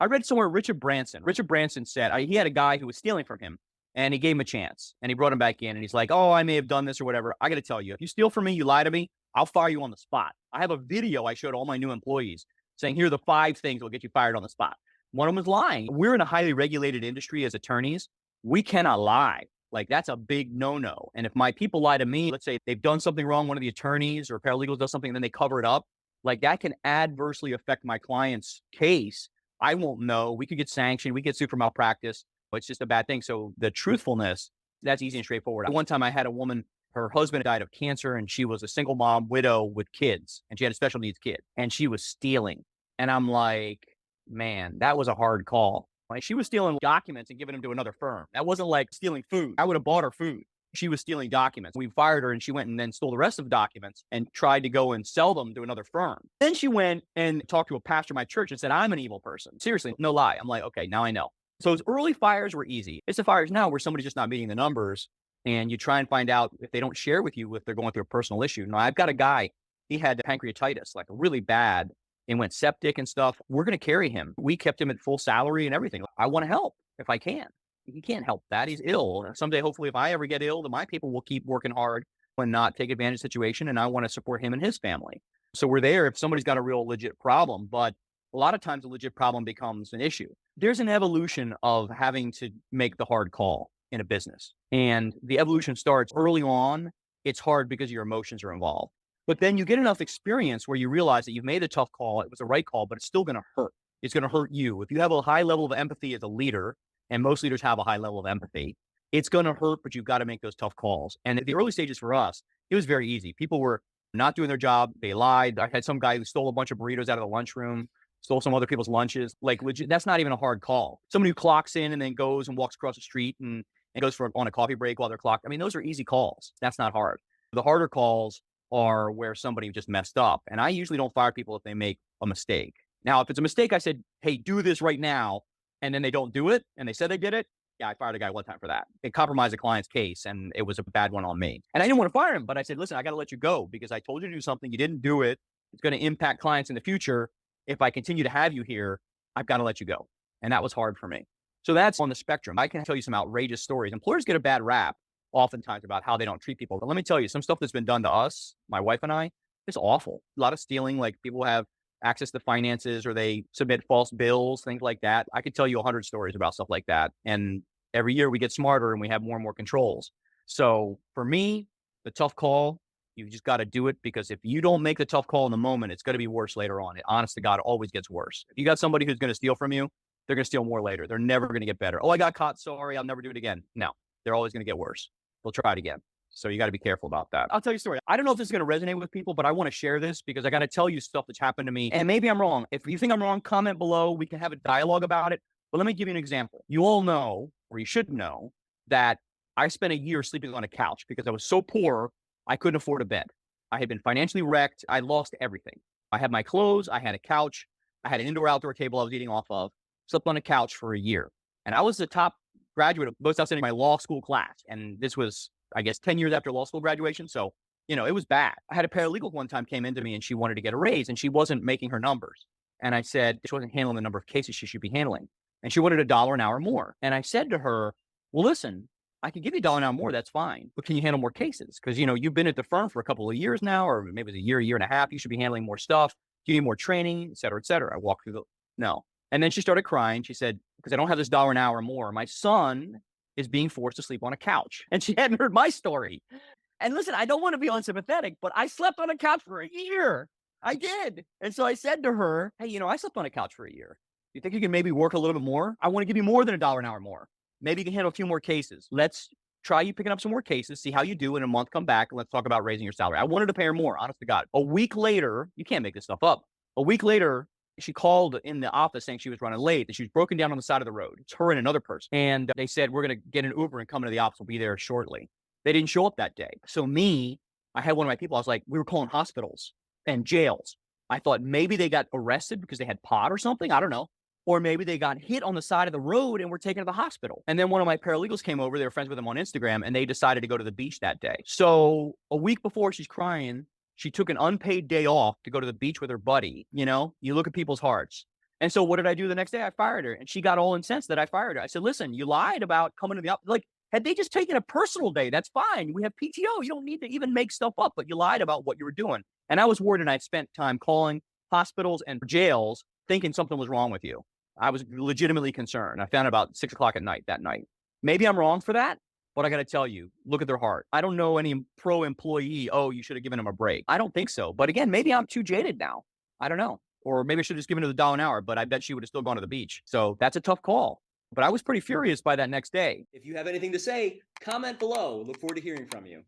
I read somewhere Richard Branson said he had a guy who was stealing from him and he gave him a chance and he brought him back in and he's like, oh, I may have done this or whatever. I got to tell you, if you steal from me, you lie to me, I'll fire you on the spot. I have a video I showed all my new employees saying, here are the 5 things that will get you fired on the spot. One of them is lying. We're in a highly regulated industry as attorneys. We cannot lie. Like that's a big no-no. And if my people lie to me, let's say they've done something wrong, one of the attorneys or paralegals does something and then they cover it up, like that can adversely affect my client's case. I won't know. We could get sanctioned. We get sued for malpractice. It's just a bad thing. So the truthfulness, that's easy and straightforward. One time I had a woman, her husband died of cancer and she was a single mom, widow with kids, and she had a special needs kid and she was stealing. And I'm like, man, that was a hard call. Like she was stealing documents and giving them to another firm. That wasn't like stealing food. I would have bought her food. She was stealing documents. We fired her and she went and then stole the rest of the documents and tried to go and sell them to another firm. Then she went and talked to a pastor of my church and said, I'm an evil person. Seriously, no lie. I'm like, okay, now I know. So those early fires were easy. It's the fires now where somebody's just not meeting the numbers and you try and find out if they don't share with you if they're going through a personal issue. Now, I've got a guy, he had pancreatitis, like really bad, and went septic and stuff. We're going to carry him. We kept him at full salary and everything. I want to help if I can. He can't help that. He's ill. Someday, hopefully, if I ever get ill, then my people will keep working hard and not take advantage of the situation. And I want to support him and his family. So we're there if somebody's got a real legit problem. But a lot of times a legit problem becomes an issue. There's an evolution of having to make the hard call in a business. And the evolution starts early on. It's hard because your emotions are involved. But then you get enough experience where you realize that you've made a tough call. It was the right call, but it's still going to hurt. It's going to hurt you. If you have a high level of empathy as a leader, and most leaders have a high level of empathy, it's going to hurt, but you've got to make those tough calls. And at the early stages for us, it was very easy. People were not doing their job. They lied. I had some guy who stole a bunch of burritos out of the lunchroom, stole some other people's lunches. Like legit, that's not even a hard call. Somebody who clocks in and then goes and walks across the street and goes for on a coffee break while they're clocked. I mean, those are easy calls. That's not hard. The harder calls are where somebody just messed up. And I usually don't fire people if they make a mistake. Now, if it's a mistake, I said, hey, do this right now. And then they don't do it. And they said they did it. Yeah, I fired a guy one time for that. It compromised a client's case and it was a bad one on me. And I didn't want to fire him, but I said, listen, I got to let you go because I told you to do something. You didn't do it. It's going to impact clients in the future. If I continue to have you here, I've got to let you go. And that was hard for me. So that's on the spectrum. I can tell you some outrageous stories. Employers get a bad rap oftentimes about how they don't treat people. But let me tell you, some stuff that's been done to us, my wife and I, is awful. A lot of stealing, like people have access to finances or they submit false bills, things like that. I could tell you 100 stories about stuff like that. And every year we get smarter and we have more and more controls. So for me, the tough call, you just got to do it because if you don't make the tough call in the moment, it's going to be worse later on. It, honest to God, always gets worse. If you got somebody who's going to steal from you, they're going to steal more later. They're never going to get better. Oh, I got caught. Sorry. I'll never do it again. No, they're always going to get worse. They'll try it again. So you got to be careful about that. I'll tell you a story. I don't know if this is going to resonate with people, but I want to share this because I got to tell you stuff that's happened to me. And maybe I'm wrong. If you think I'm wrong, comment below. We can have a dialogue about it. But let me give you an example. You all know, or you should know, that I spent a year sleeping on a couch because I was so poor, I couldn't afford a bed. I had been financially wrecked. I lost everything. I had my clothes. I had a couch. I had an indoor-outdoor table I was eating off of. Slept on a couch for a year. And I was the top graduate of most outstanding in my law school class. And this was, I guess, 10 years after law school graduation. So, you know, it was bad. I had a paralegal one time came into me and she wanted to get a raise and she wasn't making her numbers. And I said, she wasn't handling the number of cases she should be handling. And she wanted $1 an hour more. And I said to her, well, listen, I can give you $1 an hour more. That's fine. But can you handle more cases? Because, you know, you've been at the firm for a couple of years now, or maybe it's a year and a half. You should be handling more stuff. Do you need more training, et cetera, et cetera? I walked through no. And then she started crying. She said, because I don't have this $1 an hour more. My son is being forced to sleep on a couch. And she hadn't heard my story. And listen, I don't want to be unsympathetic, but I slept on a couch for a year. I did. And so I said to her, hey, you know, I slept on a couch for a year. You think you can maybe work a little bit more? I want to give you more than $1 an hour more. Maybe you can handle a few more cases. Let's try you picking up some more cases, see how you do in a month, come back, and let's talk about raising your salary. I wanted to pay her more, honest to God. A week later, you can't make this stuff up. A week later, she called in the office saying she was running late and she was broken down on the side of the road. It's her and another person. And they said, we're going to get an Uber and come into the office. We'll be there shortly. They didn't show up that day. So I had one of my people, I was like, we were calling hospitals and jails. I thought maybe they got arrested because they had pot or something. I don't know. Or maybe they got hit on the side of the road and were taken to the hospital. And then one of my paralegals came over. They were friends with him on Instagram and they decided to go to the beach that day. So a week before she's crying, she took an unpaid day off to go to the beach with her buddy. You know, you look at people's hearts. And so what did I do the next day? I fired her, and she got all incensed that I fired her. I said, listen, you lied about coming to the office. Like, had they just taken a personal day, that's fine. We have PTO. You don't need to even make stuff up, but you lied about what you were doing. And I was worried, and I spent time calling hospitals and jails thinking something was wrong with you. I was legitimately concerned. I found out about 6 o'clock at night that night. Maybe I'm wrong for that, but I got to tell you, look at their heart. I don't know any pro employee, oh, you should have given him a break. I don't think so. But again, maybe I'm too jaded now. I don't know. Or maybe I should have just given her the $1 an hour, but I bet she would have still gone to the beach. So that's a tough call. But I was pretty furious by that next day. If you have anything to say, comment below. Look forward to hearing from you.